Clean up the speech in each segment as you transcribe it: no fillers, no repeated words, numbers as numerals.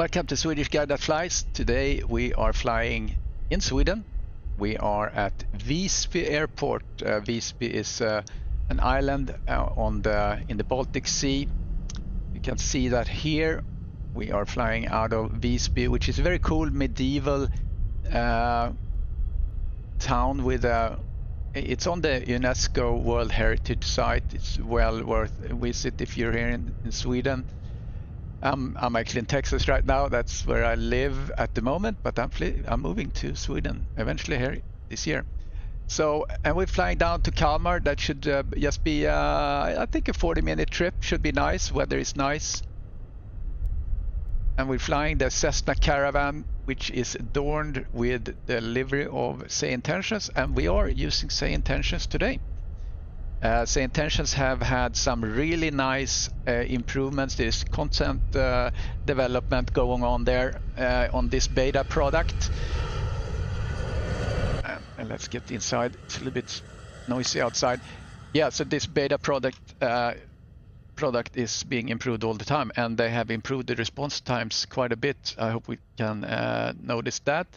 Welcome to Swedish Guide That Flies. Today we are flying in Sweden. We are at Visby Airport. Visby is an island in the Baltic Sea. You can see that here we are flying out of Visby, which is a very cool medieval town with it's on the UNESCO World Heritage Site. It's well worth a visit if you're here in Sweden. I'm actually in Texas right now. That's where I live at the moment, but I'm moving to Sweden eventually here this year. So, and we're flying down to Kalmar. That should just be, I think, a 40-minute trip. Should be nice. Weather is nice. And we're flying the Cessna Caravan, which is adorned with the livery of SayIntentions, and we are using SayIntentions today. SayIntentions have had some really nice improvements. There's content development going on there on this beta product. And let's get inside. It's a little bit noisy outside. Yeah, so this beta product is being improved all the time, and they have improved the response times quite a bit. I hope we can notice that.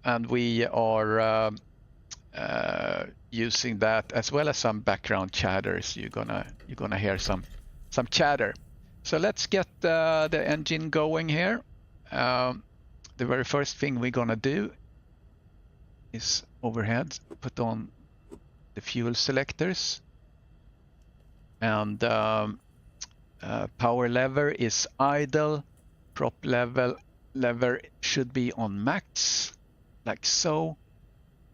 And we are using that as well as some background chatters. You're gonna hear some chatter. So let's get the engine going here. The very first thing we're gonna do is overhead put on the fuel selectors, and power lever is idle. Prop lever should be on max, like so.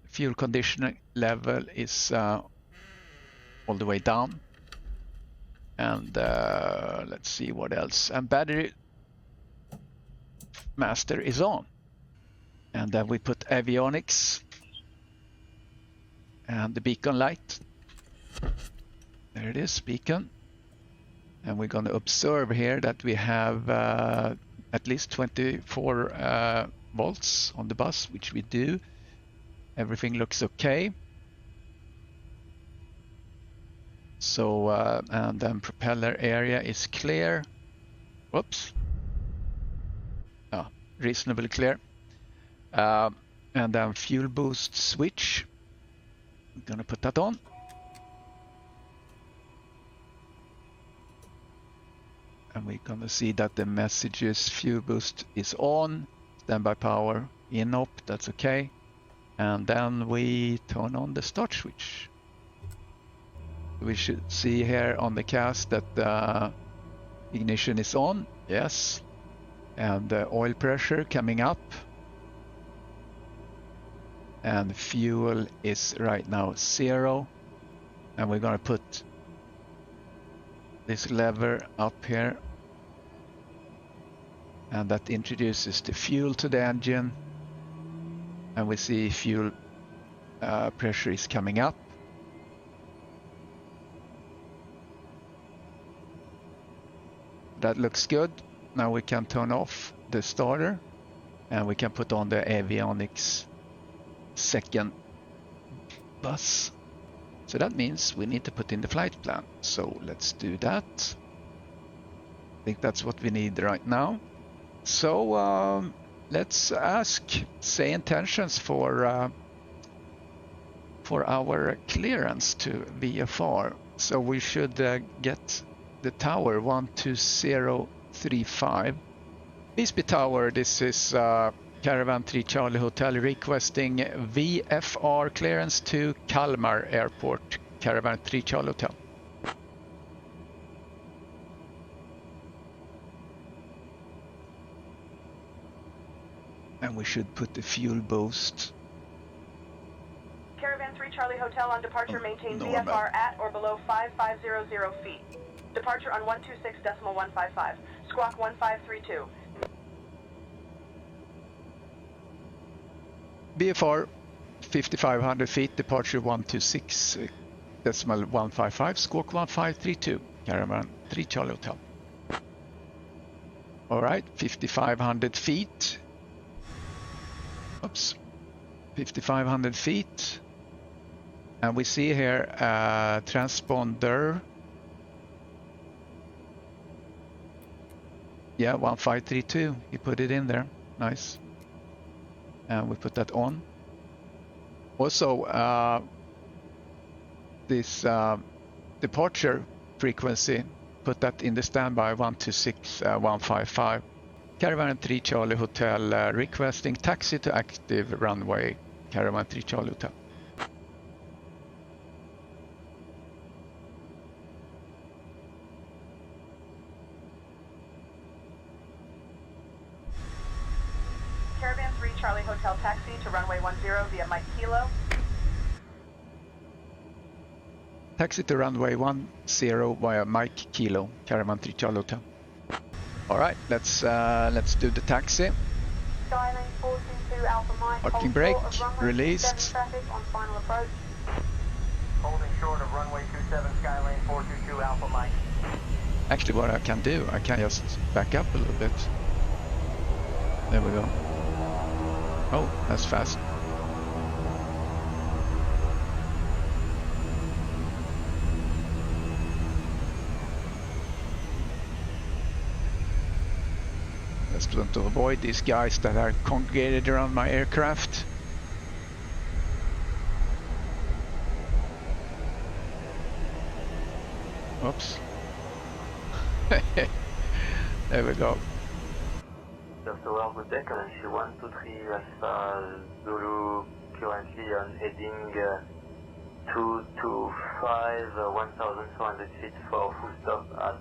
Fuel conditioning level is all the way down, and let's see what else. And battery master is on, and then we put avionics and the beacon light. There it is, beacon. And we're going to observe here that we have at least 24 volts on the bus, which we do. Everything looks okay. So, and then propeller area is clear. Whoops. Reasonably clear. And then fuel boost switch. I'm gonna put that on. And we're gonna see that the messages fuel boost is on. Standby power in op, that's okay. And then we turn on the start switch. We should see here on the cast that the ignition is on, yes. And the oil pressure coming up. And fuel is right now 0. And we're gonna put this lever up here. And that introduces the fuel to the engine. And we see fuel pressure is coming up. That looks good. Now we can turn off the starter, and we can put on the avionics second bus. So that means we need to put in the flight plan. So let's do that. I think that's what we need right now. So let's ask SayIntentions for our clearance to VFR. So we should get the tower 12035. Visby Tower, this is Caravan 3 Charlie Hotel requesting VFR clearance to Kalmar Airport, Caravan 3 Charlie Hotel. And we should put the fuel boost. Caravan 3 Charlie Hotel on departure maintain VFR at or below 5500 feet. Departure on 126.155. Squawk 1532. VFR 5500 feet, departure 126.155, squawk 1532, Caravan 3 Charlie Hotel. All right, 5500 feet. Oops, 5500 feet. And we see here transponder Yeah, 1532. He put it in there. Nice. And we put that on. Also, this departure frequency, put that in the standby 126155. Caravan 3 Charlie Hotel requesting taxi to active runway. Caravan 3 Charlie Hotel. Caravan 3 Charlie Hotel taxi to runway 10 via Mike Kilo. Taxi to runway 10 via Mike Kilo, Caravan 3 Charlie Hotel. All right, let's do the taxi. Skylane 422 Alpha Mike. Parking brake released. Traffic on final approach. Holding short of runway 27 Skylane 422 Alpha Mike. Actually, what I can do, I can just back up a little bit. There we go. Oh, that's fast. Just want to avoid these guys that are congregated around my aircraft. Oops. There we go. Just over the deck, currently 123 Alpha Zulu, currently on heading 225, 1,400 feet for full stop at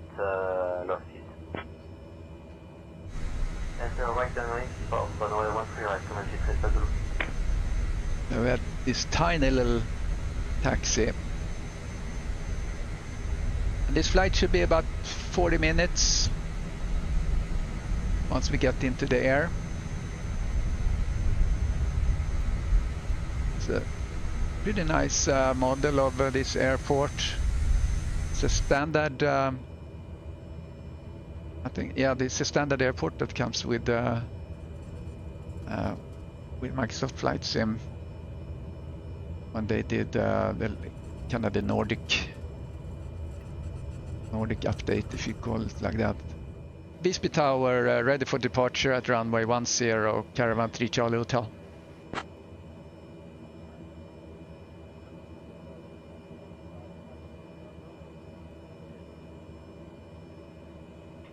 Lost Heath. Enter right downrange for runway 13 right, currently 3 Alpha Zulu. Now we had this tiny little taxi. And this flight should be about 40 minutes once we get into the air. It's a pretty nice model of this airport. It's a standard, I think, yeah, it's a standard airport that comes with Microsoft Flight Sim when they did the kind of the Nordic update, if you call it like that. Visby Tower ready for departure at runway 10, Caravan 3 Charlie Hotel.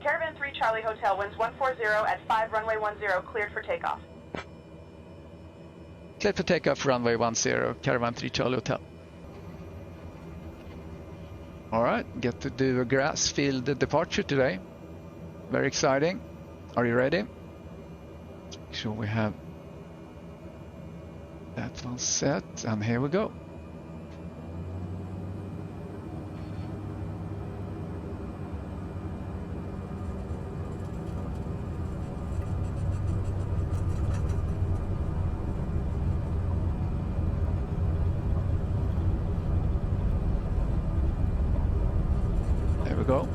Caravan 3 Charlie Hotel, winds 140 at 5, runway 10, cleared for takeoff. Cleared for takeoff, runway 10, Caravan 3 Charlie Hotel. All right, get to do a grass field departure today. Very exciting. Are you ready? Make sure we have that one set, and here we go. There we go.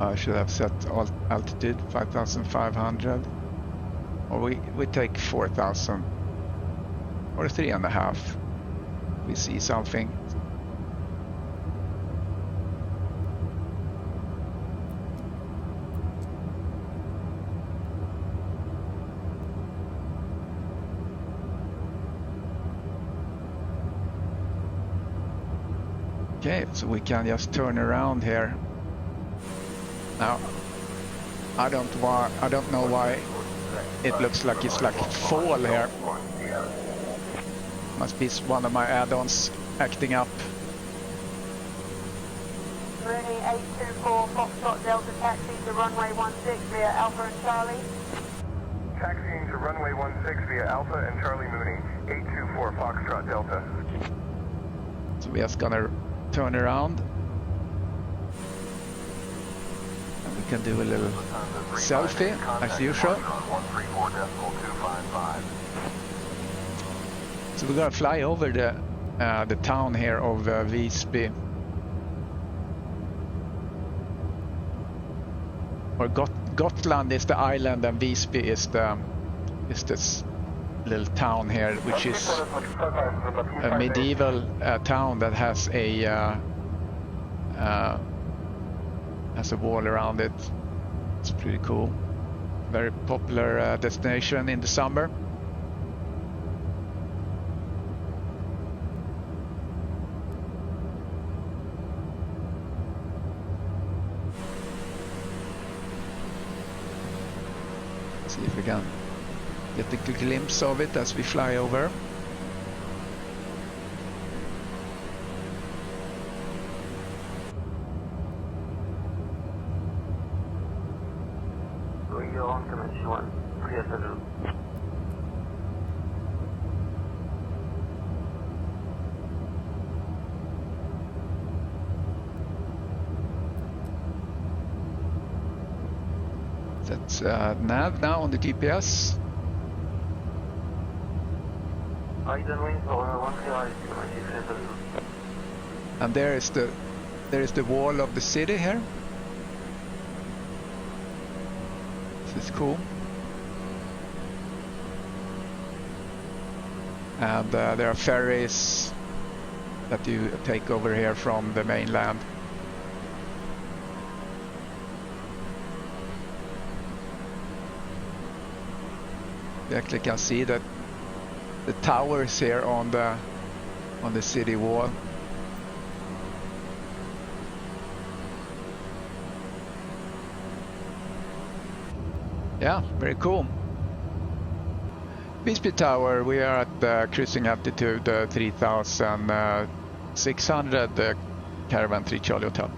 I should have set altitude 5,500, or we take 4,000 or 3.5. We see something. Okay, so we can just turn around here. Now, I don't know why it looks like it's like fall here. Must be one of my add-ons acting up. Rooney 824 Foxtrot Delta taxi to runway 16 via Alpha and Charlie. Taxiing to runway 16 via Alpha and Charlie Mooney, 824 Foxtrot Delta. So we're just gonna turn around. And we can do a little selfie as usual. So we're gonna fly over the town here of Visby. Or Gotland is the island, and Visby is this little town here, which is a medieval town that has a wall around it. It's pretty cool. Very popular destination in the summer. See if we can get a good glimpse of it as we fly over. Going on, Comanche 1, clear schedule. That's nav now on the GPS. Iden wind for 1 clear ice, Comanche clear schedule. And there is the wall of the city here. This is cool. And there are ferries that you take over here from the mainland. You actually can see that the towers here on the city wall. Yeah, very cool. Visby Tower, we are at cruising altitude 3,600, Caravan 3 Charlie Hotel.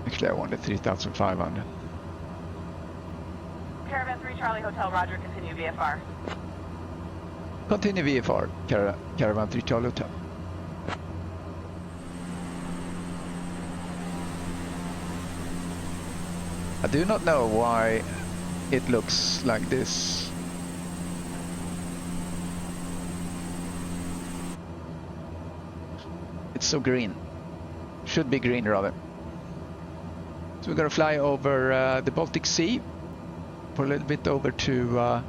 Actually, I wanted 3,500. Caravan 3 Charlie Hotel, roger, continue VFR. Continue VFR, Caravan 3 Charlie Hotel. I do not know why it looks like this. It's so green. Should be green rather. So we're gonna fly over the Baltic Sea for a little bit over to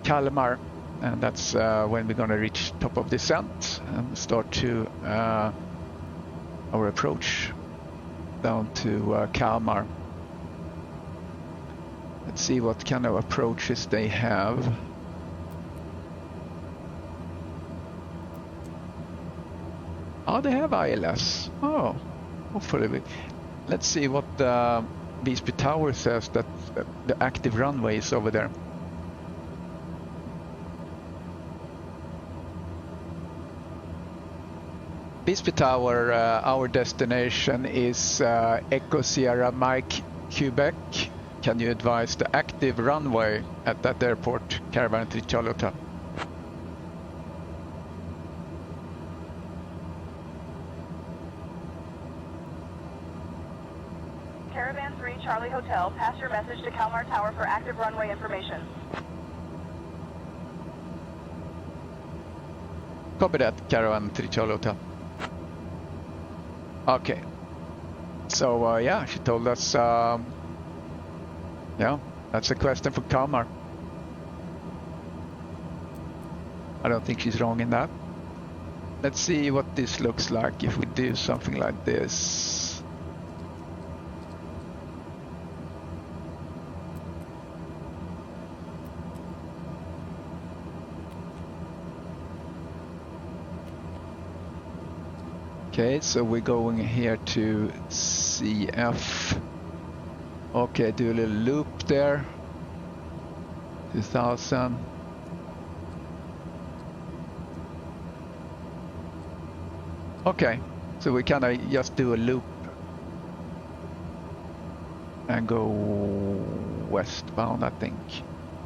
Kalmar, and that's when we're gonna reach top of descent and start to our approach down to Kalmar. Let's see what kind of approaches they have. Oh, they have ILS. Oh, hopefully. Let's see what the Visby Tower says, that the active runway is over there. Visby Tower, our destination is Echo Sierra Mike Quebec. Can you advise the active runway at that airport, Caravan 3 Charlie Hotel? Caravan 3 Charlie Hotel, pass your message to Kalmar Tower for active runway information. Copy that, Caravan 3 Charlie Hotel. Okay. So, yeah, she told us, yeah, that's a question for Kalmar. I don't think she's wrong in that. Let's see what this looks like if we do something like this. Okay, so we're going here to CF. Okay, do a little loop there. 2000. Okay, so we kind of just do a loop and go westbound, I think.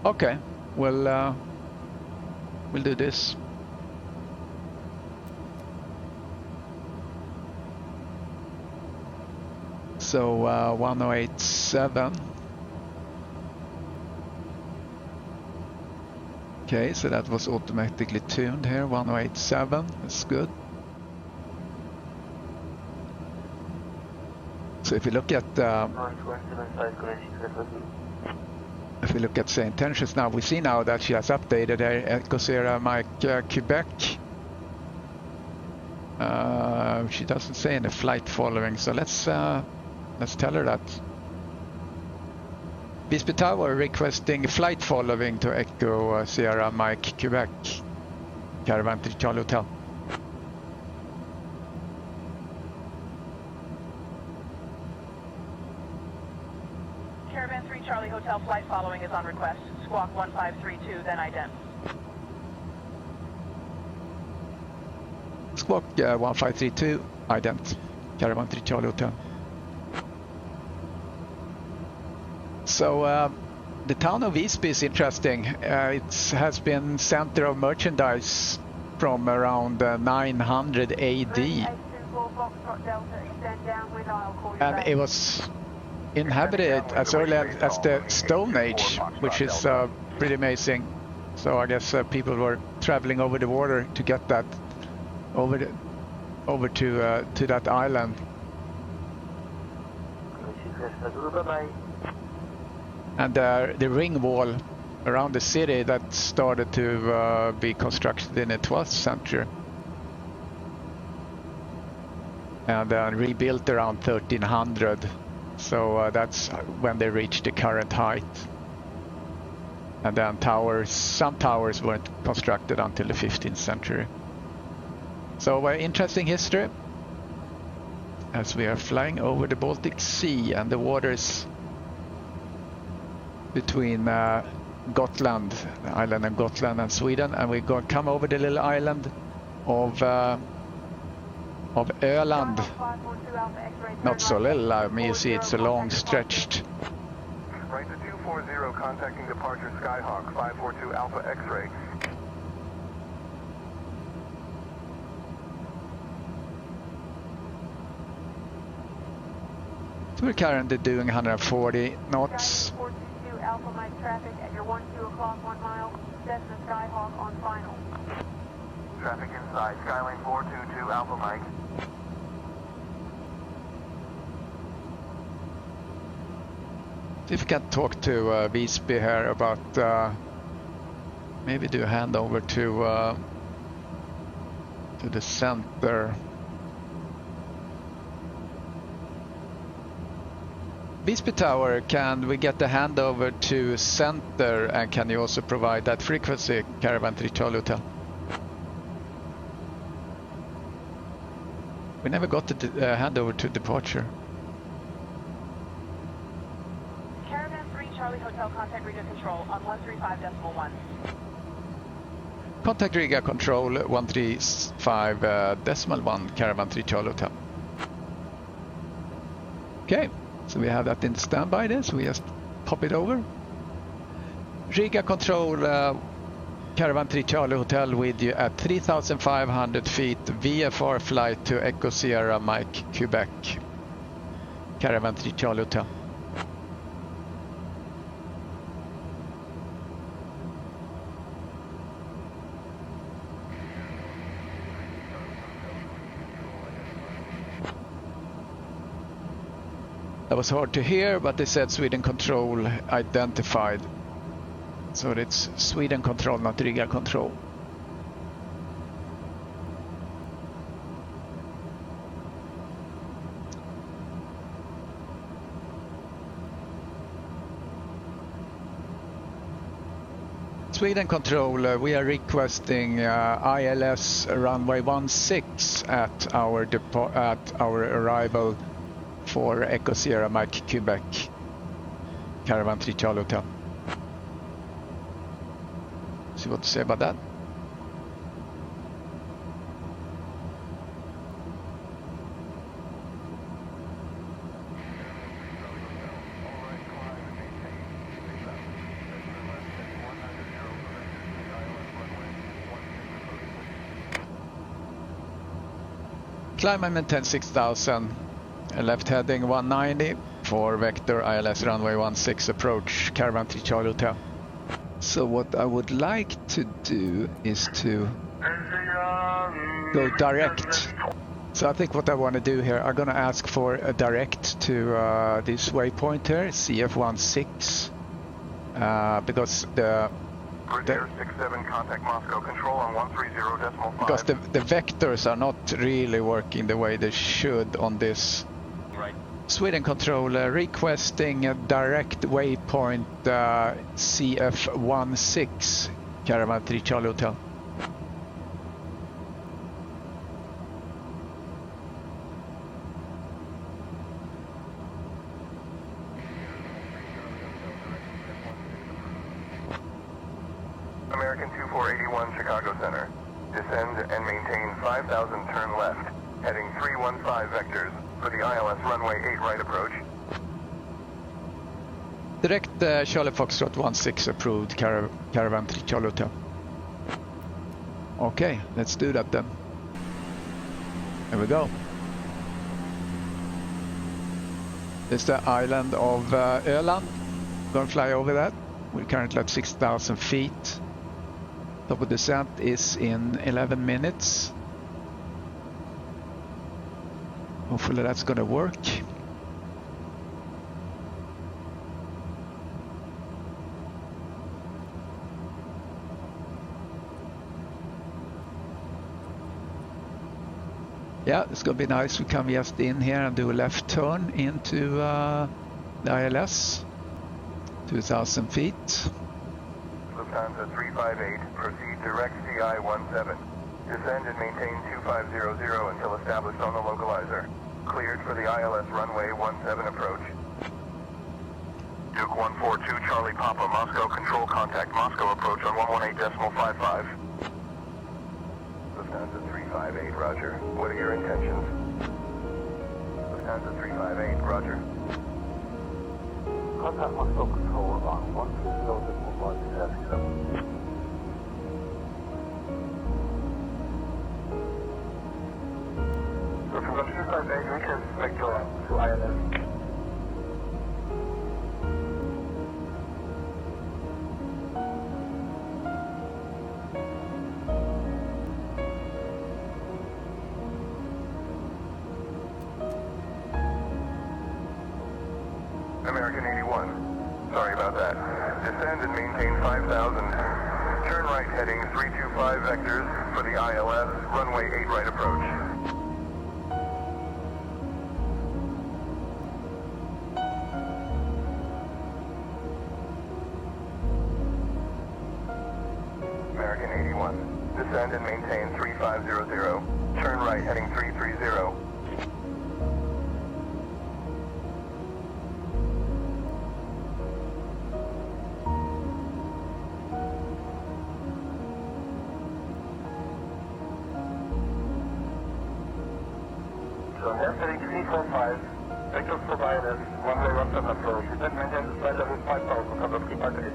Okay, we'll do this. So 1087. Okay, so that was automatically tuned here, 1087. That's good. So if you look at SayIntentions now, we see now that she has updated her Ecosera Mike Quebec. She doesn't say any flight following, so let's tell her that. Visby Tower requesting flight following to Echo Sierra Mike Quebec, Caravan 3 Charlie Hotel. Caravan 3 Charlie Hotel flight following is on request. Squawk 1532, then ident. Squawk 1532, ident, Caravan 3 Charlie Hotel. So the town of Visby is interesting. It has been center of merchandise from around 900 AD. And it was inhabited as early as the Stone Age, which is pretty amazing. So I guess people were traveling over the water to get that over to that island. And the ring wall around the city that started to be constructed in the 12th century and rebuilt around 1300. So that's when they reached the current height. And then some towers weren't constructed until the 15th century. So interesting history as we are flying over the Baltic Sea and the waters between Gotland, the island of Gotland and Sweden, and we're going to come over the little island of Öland. Not so little, I mean, you see it's a long stretched. Right to 240, contacting departure Skyhawk 542 Alpha X-ray. So we're currently doing 140 knots. Alpha Mike traffic at your 12 o'clock 1 mile. Cessna Skyhawk on final. Traffic inside, Skylane 422 Alpha Mike. If you can talk to Visby here about maybe do a handover to the center. Visby Tower, can we get the handover to center, and can you also provide that frequency, Caravan 3 Charlie Hotel? We never got the handover to departure. Caravan 3 Charlie Hotel, contact Riga Control on 135.1. Contact Riga Control 135.1, Caravan 3 Charlie Hotel. Okay. So we have that in standby there, so we just pop it over. Riga Control, Caravan 3 Charlie Hotel with you at 3,500 feet, VFR flight to Echo Sierra Mike Quebec, Caravan 3 Charlie Hotel. That was hard to hear, but they said Sweden Control identified. So it's Sweden Control, not Riga Control. Sweden Control, we are requesting ILS runway 16 at our arrival for Echo Sierra Mike Quebec, Caravan 3 Charlie Hotel. See what to say about that. Climb and maintain 6,000. Left heading 190 for vector ILS runway 16 approach, Caravan 3 Charlie Hotel. So what I would like to do is to go direct So I think what I want to do here, I'm going to ask for a direct to this waypoint here, CF16, because the 67 contact Moscow control on 130.5. because the vectors are not really working the way they should on this. Right. Sweden controller requesting a direct waypoint CF16, Caravan 3 Charlie Hotel. American 2481 Chicago Center. Descend and maintain 5,000 turn left, heading 315 vectors for the ILS runway 8 right approach. Direct Charlie Foxtrot 16 approved, Caravan 3 Charlie Hotel. Okay, let's do that then. Here we go. This is the island of Öland. Gonna fly over that. We're currently at 6,000 feet. Top of descent is in 11 minutes. Hopefully that's gonna work. Yeah, it's gonna be nice. We come just in here and do a left turn into the ILS. 2,000 feet. Lufthansa 358, proceed direct CI-17. Descend and maintain 2500 until established on the localizer. Cleared for the ILS runway 17 approach. Duke 142 Charlie Papa, Moscow control contact Moscow approach on 118.55. Lufthansa 358, roger. What are your intentions? Lufthansa 358, roger. Contact Moscow control on 130.1. So from the 358, we can vector to ILS. American 81. Sorry about that. Descend and maintain 5,000. Turn right heading 325 vectors for the ILS, runway 8 right approach. American 81. Descend and maintain 3500. Turn right heading 330. So left heading 345, vectors for ILS, runway 17 approach. Then maintain the flight level 5,000, cut off departure.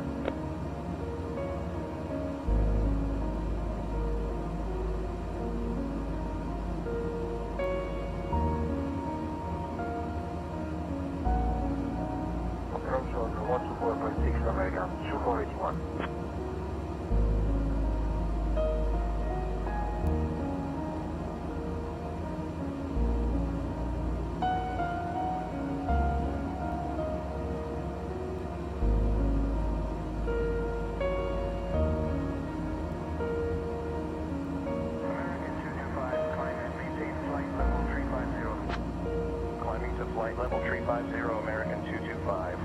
Approach on 124.6 American 2481. Climbing to flight level 350, American 225.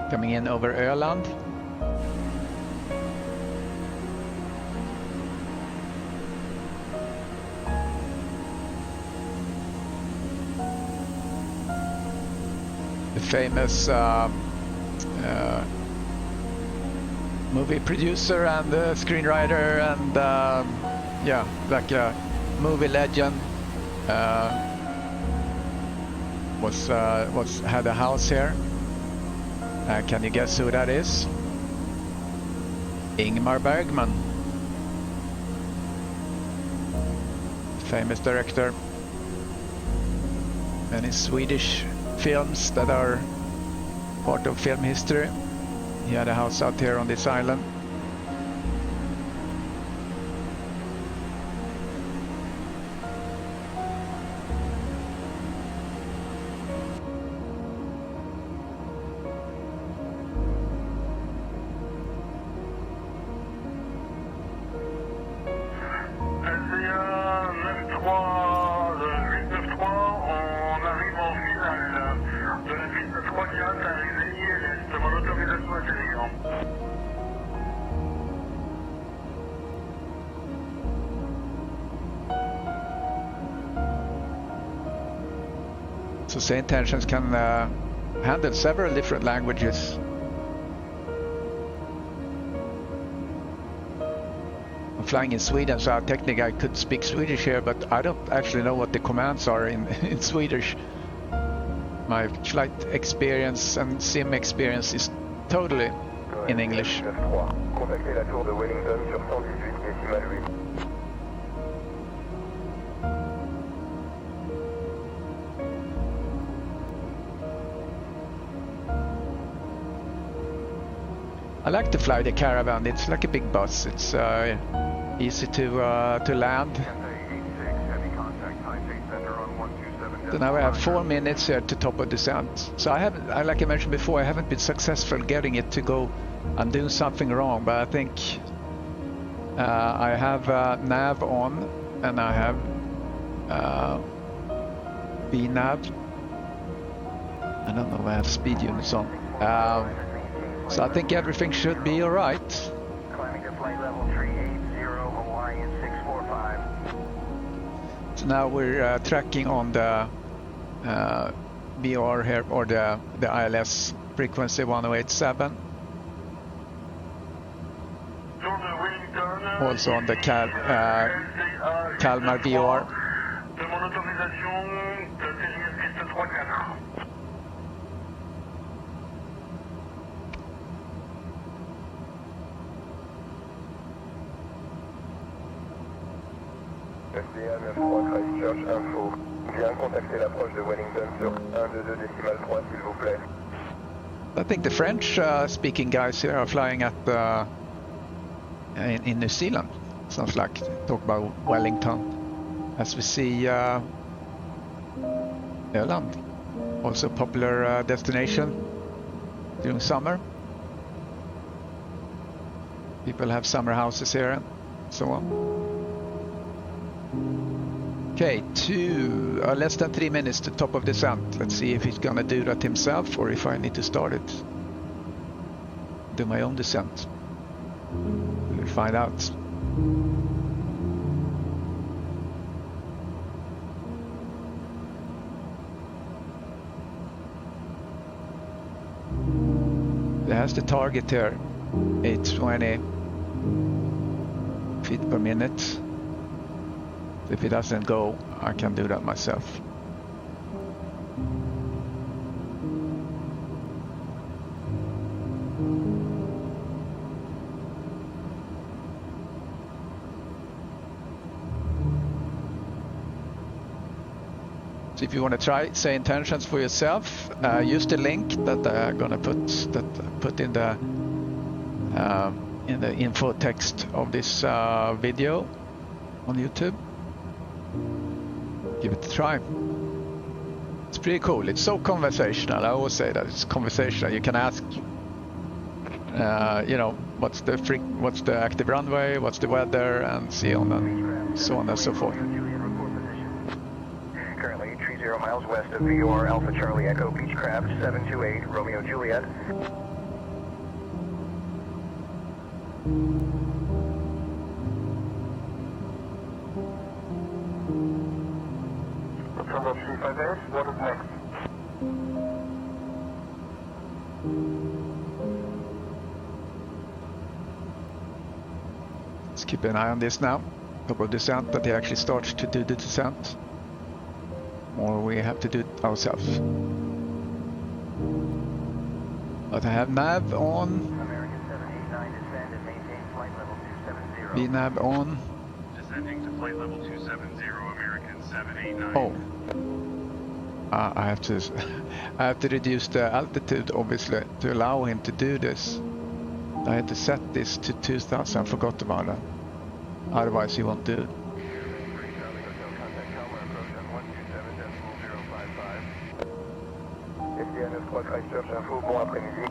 coming in over Öland. The famous movie producer and screenwriter and yeah, like a movie legend had a house here. Can you guess who that is? Ingmar Bergman, famous director. Many Swedish films that are part of film history. He had a house out here on this island. So SayIntentions can handle several different languages. I'm flying in Sweden, so technically I could speak Swedish here, but I don't actually know what the commands are in Swedish. My flight experience and sim experience is totally in English. Contactez la tour de Wellington sur 118,8. I like to fly the Caravan. It's like a big bus. It's easy to land. So now I have 4 minutes here to top of descent. So like I mentioned before, I haven't been successful getting it to go. I'm doing something wrong, but I think I have nav on and I have VNav. I don't know if I have speed units on. So I think everything should be all right. Climbing to flight level 380, Hawaiian 645. So now we're tracking on the VFR here, or the ILS frequency 1087. Also on the Kalmar VFR. SDA 93 Christchurch Info. Bien contacter l'approche de Wellington sur 122,3 s'il vous plaît. I think the French speaking guys here are flying at in New Zealand. Sounds like talk about Wellington. As we see Öland, also a popular destination during summer. People have summer houses here and so on. Okay, less than 3 minutes to top of descent. Let's see if he's gonna do that himself or if I need to start it. Do my own descent. We'll find out. There's the target here, 820 feet per minute. If it doesn't go, I can do that myself. So if you want to try SayIntentions for yourself, use the link that I'm gonna put in the info text of this video on YouTube. Give it a try. It's pretty cool. It's so conversational. I always say that it's conversational. You can ask, you know, what's the active runway, what's the weather, and so on and so forth. Currently 30 miles west of VFR Alpha Charlie Echo Beechcraft 728 Romeo Juliet. Control 358, what is next? Let's keep an eye on this now. Couple descent, that he actually starts to do the descent. Or we have to do it ourselves. But I have nav on. American 789, descend and maintain flight level 270. VNAV on. Descending to flight level 270, American 789. Oh. I have to I have to reduce the altitude obviously to allow him to do this. I had to set this to 2000. I forgot about that. Otherwise he won't do it. Bon après-midi.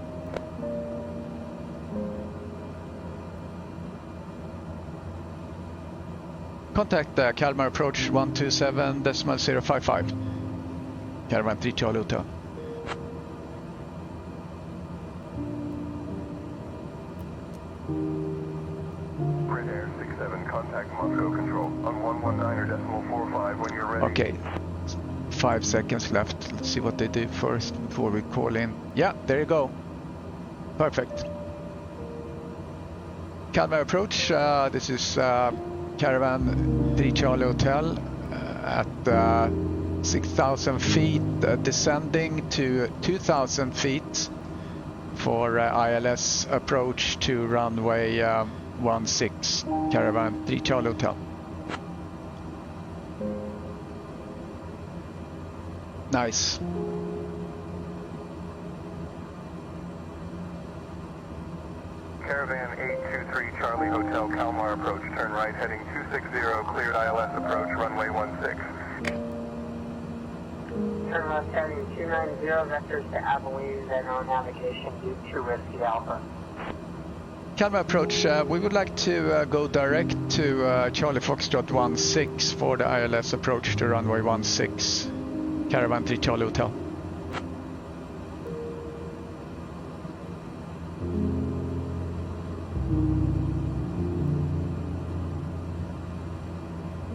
Contact Kalmar approach 127.055. Caravan 3 Charlie Hotel. Red Air 67, contact Moscow Control on 119.45 when you're ready. Okay. 5 seconds left. Let's see what they do first before we call in. Yeah, there you go. Perfect. Kalmar approach. This is Caravan 3 Charlie Hotel at 6,000 feet, descending to 2,000 feet for ILS approach to runway 16, Caravan 3 Charlie Hotel. Nice. Caravan 823 Charlie Hotel Kalmar approach, turn right heading 260, cleared ILS approach, runway 16. Turn left heading 290, vectors to Abilene, then on navigation due to Whiskey Alpha. Kalmar approach, we would like to go direct to Charlie Foxtrot 16 for the ILS approach to runway 16, Caravan 3 Charlie Hotel.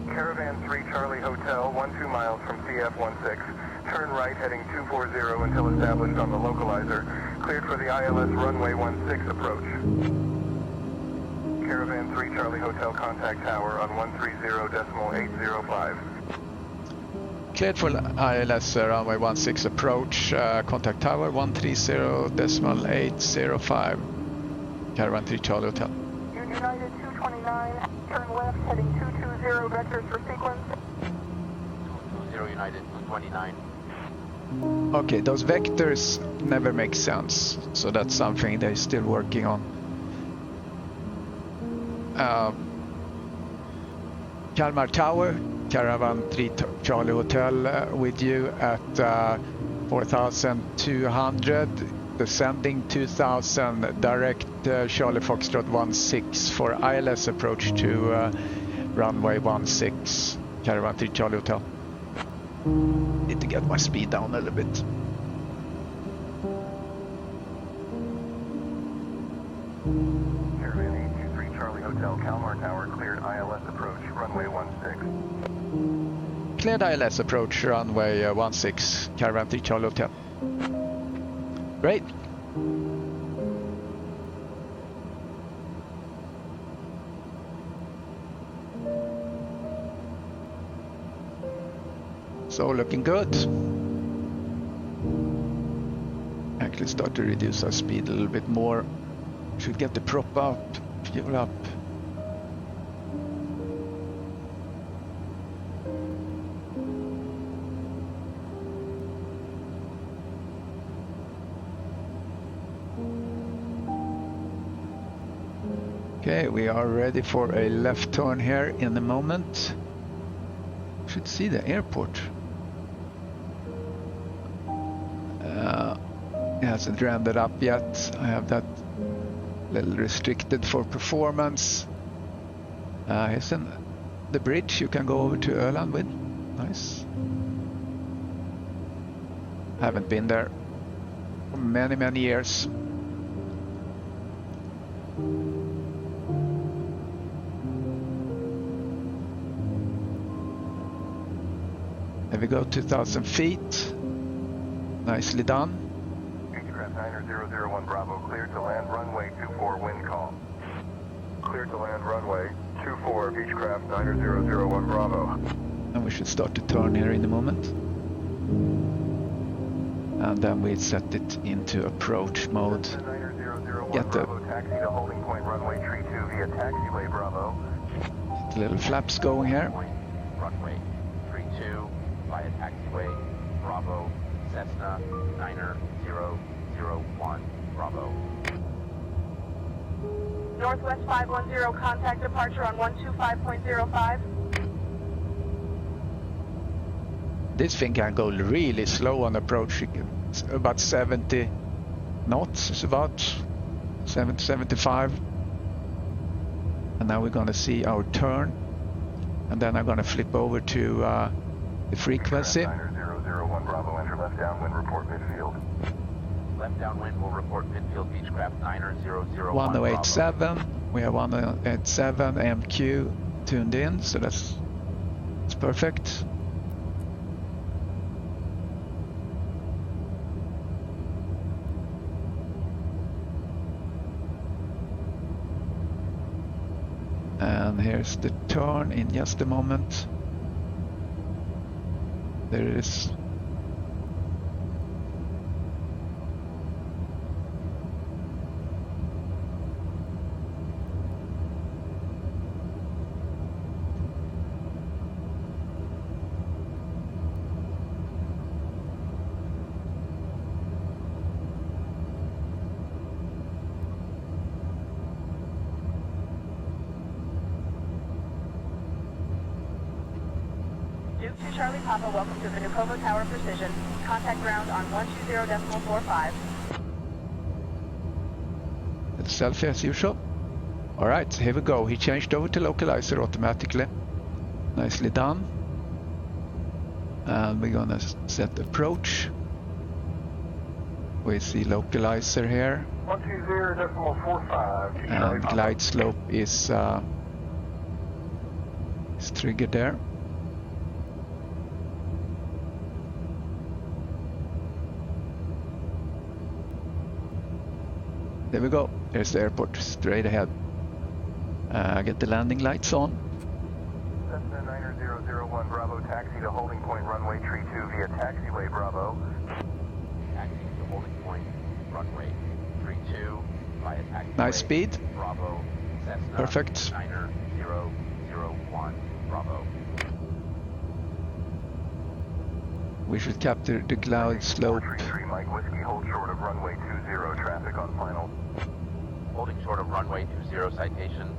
Caravan 3 Charlie Hotel, 12 miles from CF16. Turn right heading 240 until established on the localizer. Cleared for the ILS runway 16 approach. Caravan 3 Charlie Hotel contact tower on 130.805. Cleared for ILS runway 16 approach, contact tower 130.805, Caravan 3 Charlie Hotel. United 229, turn left heading 220, vectors for sequence. 0 United 229. Okay, those vectors never make sense, so that's something they're still working on. Kalmar Tower, Caravan 3 Charlie Hotel with you at 4,200, descending 2,000, direct Charlie Foxtrot 16 for ILS approach to runway 16, Caravan 3 Charlie Hotel. Need to get my speed down a little bit. Caravan 823 Charlie Hotel Kalmar Tower cleared ILS approach runway 16. Cleared ILS approach runway 16, Caravan 3 Charlie Hotel. Great. So looking good. Actually start to reduce our speed a little bit more. Should get the prop up, fuel up. Okay, we are ready for a left turn here in a moment. Should see the airport. It hasn't rendered up yet. I have that little restricted for performance. Here's the bridge you can go over to Öland with. Nice. Haven't been there for many years. There we go, 2,000 feet. Nicely done. Beechcraft 90001 Bravo, cleared to land runway 24, wind call. Cleared to land runway 24, Beechcraft 90001 Bravo. And we should start to turn here in a moment. And then we set it into approach mode. Get the Bravo, taxi to holding point runway 32 via taxiway Bravo. little flaps going here. Runway 32 via taxiway Bravo, Cessna 90001 Bravo. Northwest 510, contact departure on 125.05. This thing can go really slow on approach. It's about 70 knots, it's about 70, 75. And now we're gonna see our turn. And then I'm gonna flip over to the frequency. 90001 Bravo, enter left downwind, report midfield. Left downwind will report midfield Beechcraft 90001 1087. We have 1087 MQ tuned in, so that's perfect. And here's the turn in just a moment. There it is. Duke to Charlie Papa, welcome to Vnukovo Tower Precision. Contact ground on 120.45. Little selfie as usual. Alright, here we go. He changed over to localizer automatically. Nicely done. And we're gonna set approach. We see localizer here. 120.45. And glide slope is triggered there. There we go. There's the airport straight ahead. Get the landing lights on. Cessna 90001 Bravo, taxi to holding point runway 32 via taxiway Bravo. Taxi to holding point runway 32 via taxiway Nice speed. Bravo, Cessna Perfect. 90001 Bravo. We should capture the cloud slope. 433 Mike Whiskey, hold short of runway 20, traffic on final. Holding short of runway 20, citation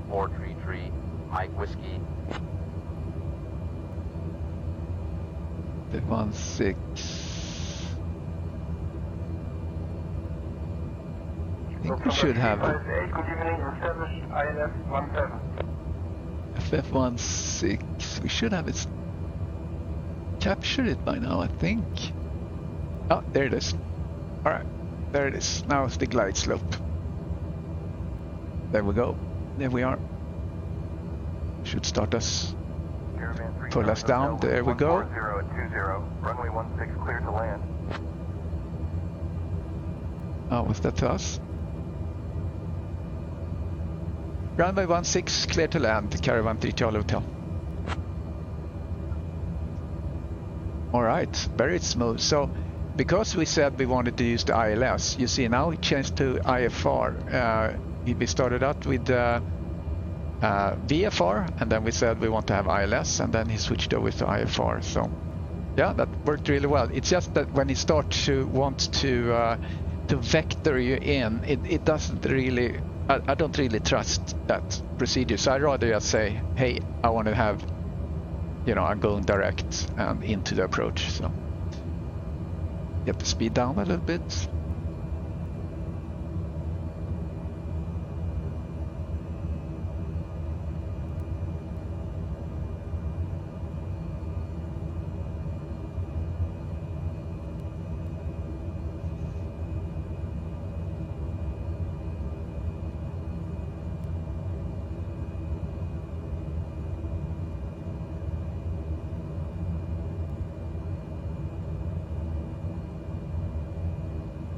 433 Mike Whiskey. The 16. I think we should have Good evening, established INS 17. FF16. We should have it captured it by now, I think. Oh, there it is. Alright, there it is. Now it's the glide slope. There we go. There we are. Should start us. Pull us down. There we go. 140 at 20, runway 16 clear to land. Oh, was that to us? Runway 16 clear to land. Caravan 3 Charlie Hotel. Alright, very smooth. So, because we said we wanted to use the ILS, you see now it changed to IFR. We started out with VFR, and then we said we want to have ILS, and then he switched over to IFR. So, yeah, that worked really well. It's just that when he starts to want to vector you in, it doesn't really. I don't really trust that procedure. So I'd rather just say, hey, I want to have, I'm going direct and into the approach. So get the speed down a little bit.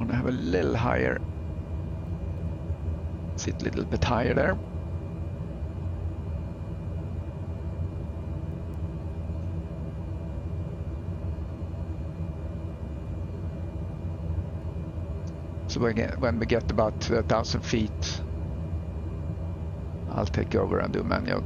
Gonna have a little higher. Sit a little bit higher there. So when we get about 1,000 feet, I'll take over and do manual.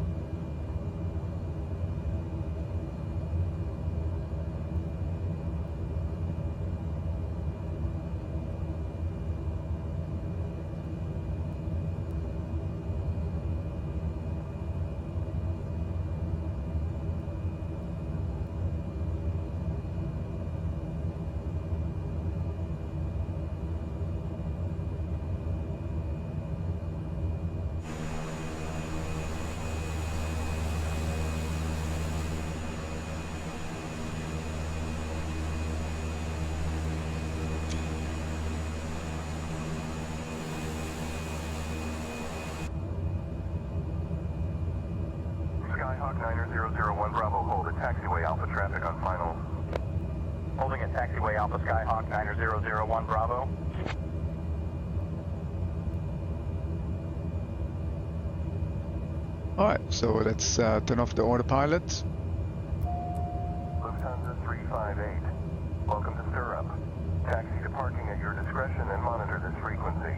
Skyhawk 9001 Bravo, hold at taxiway Alpha traffic on final. Holding at taxiway Alpha Skyhawk 9001 Bravo. Alright, so let's turn off the autopilot. Lufthansa 358. Welcome to Stirrup. Taxi to parking at your discretion and monitor this frequency.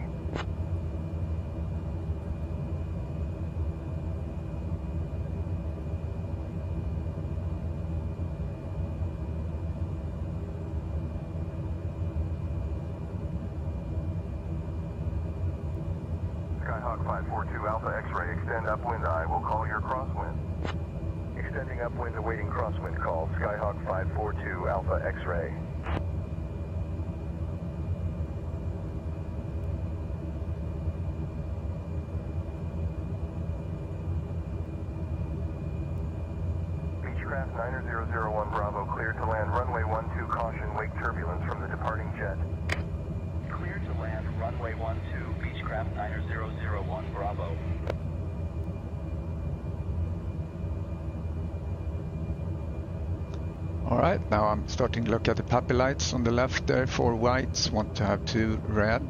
Skyhawk 542 Alpha X-ray, extend upwind I will call your crosswind. Extending upwind awaiting crosswind call, Skyhawk 542 Alpha X-ray. Beechcraft 9001 Bravo, cleared to land runway 12, caution wake turbulence from the departing jet. Cleared to land runway 12, Beechcraft 9001 Bravo. Alright, now I'm starting to look at the puppy lights on the left there. 4 whites, want to have 2 red.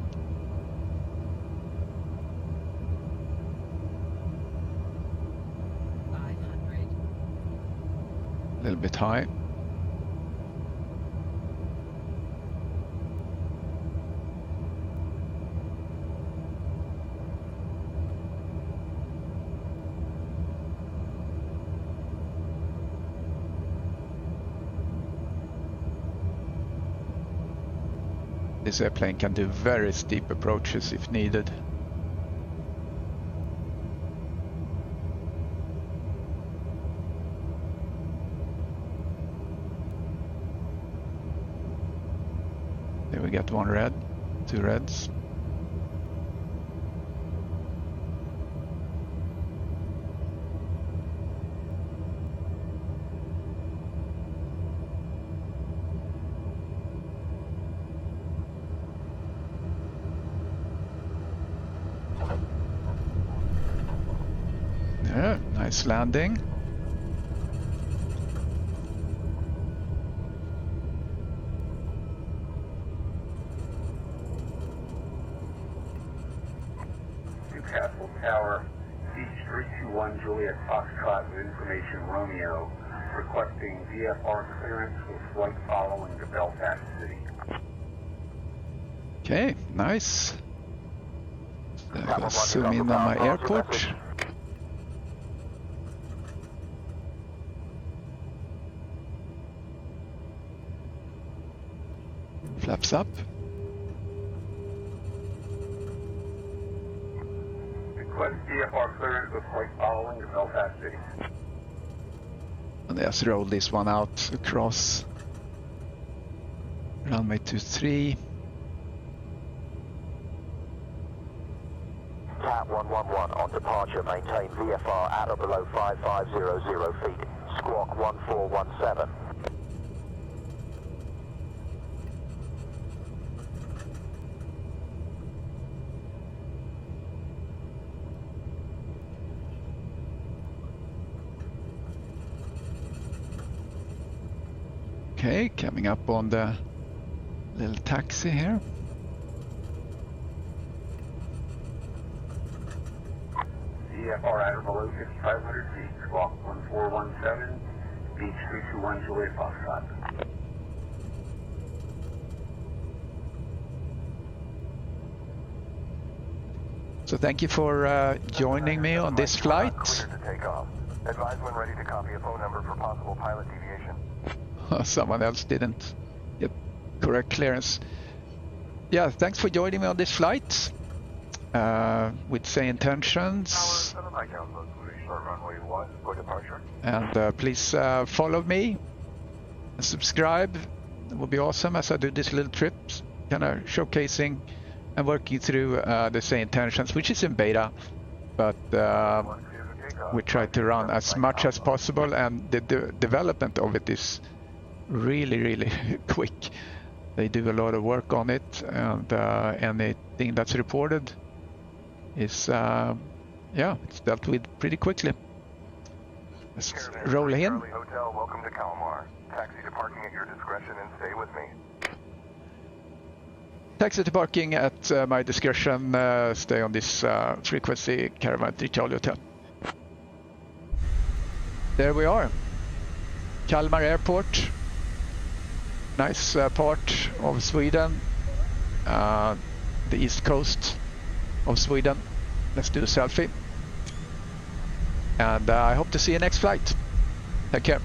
A little bit high. This airplane can do very steep approaches if needed. There we get 1 red, 2 reds. Yeah, nice landing. Newcastle Tower, Beach 321 Juliet Foxtrot with information Romeo, requesting VFR clearance with flight following to Belfast City. Okay, nice. Let's zoom in on my airport. Flaps up. Request VFR clearance with flight following to Belfast City. And let's roll this one out across runway 23. Cat 111 on departure, maintain VFR at or below 5500 feet. Squawk 1417. Okay, coming up on the little taxi here. VFR at or below 5,500 feet, squawk 1417, beach 321 Juliet Foxtrot. So thank you for joining me on this flight. Cleared to take off. Advise when ready to copy a phone number for possible pilot deviation. Someone else didn't get correct clearance. Yeah, thanks for joining me on this flight with SayIntentions. Runway 1 for departure. And please follow me and subscribe. It would be awesome as I do these little trips, kind of showcasing and working through the SayIntentions, which is in beta, but we try to run as much as possible, and the development of it is really quick. They do a lot of work on it, and anything that's reported is it's dealt with pretty quickly. Let's roll in. Charlie Hotel, welcome to Kalmar. Taxi to parking at your discretion and stay with me. Taxi to parking at my discretion. Stay on this frequency, Caravan 3 Charlie Hotel. There we are. Kalmar Airport. Nice part of Sweden. The east coast of Sweden. Let's do a selfie. And I hope to see you next flight. Take care.